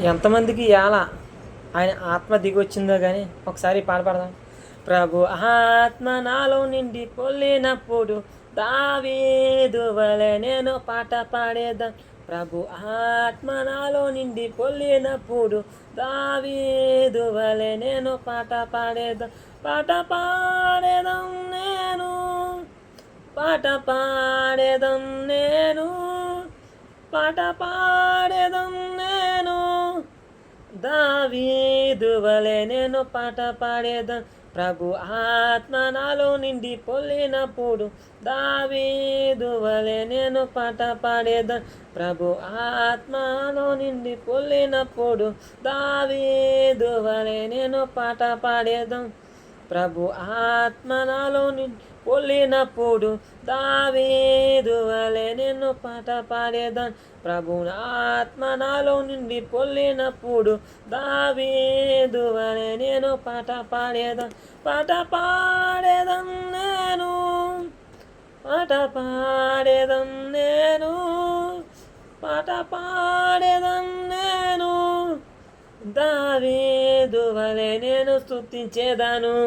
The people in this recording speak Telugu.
ఎంతమందికి ఎలా ఆయన ఆత్మ దిగొచ్చిందో కానీ ఒకసారి పాట పాడదాం. ప్రభు ఆత్మ నాలో నిండి పొల్లినప్పుడు దావీదు వలె నేను పాట పాడేదాం. ప్రభు ఆత్మ నాలో నిండి పొల్లినప్పుడు దావీదు వలె నేను పాట పాడేదాం. పాట పాడేదాం నేను, పాట పాడేదాం నేను, పాట పాడేదాం నేను, దావీదు వలె నేను పాట పాడేదాం. ప్రభు ఆత్మ నాలో నిండి పొల్లినప్పుడు దావీదు వలె నేను పాట పాడేదాం. ప్రభు ఆత్మలో నిండి పొల్లినప్పుడు దావీదు వలె నేను పాట పాడేదాం. ప్రభు ఆత్మ నాలో నిండి పొల్లినప్పుడు దావీదు వలె నేను పాట పాడేదాం. ప్రభు ఆత్మ నాలో నిండి పొల్లినప్పుడు దావీదు వలె నేను పాట పాడేదాం. పాట పాడేదాం నేను, పాట పాడేదాం నేను, పాట పాడేదాం నేను, దావీదు వలె నేను స్తుతించేదాను.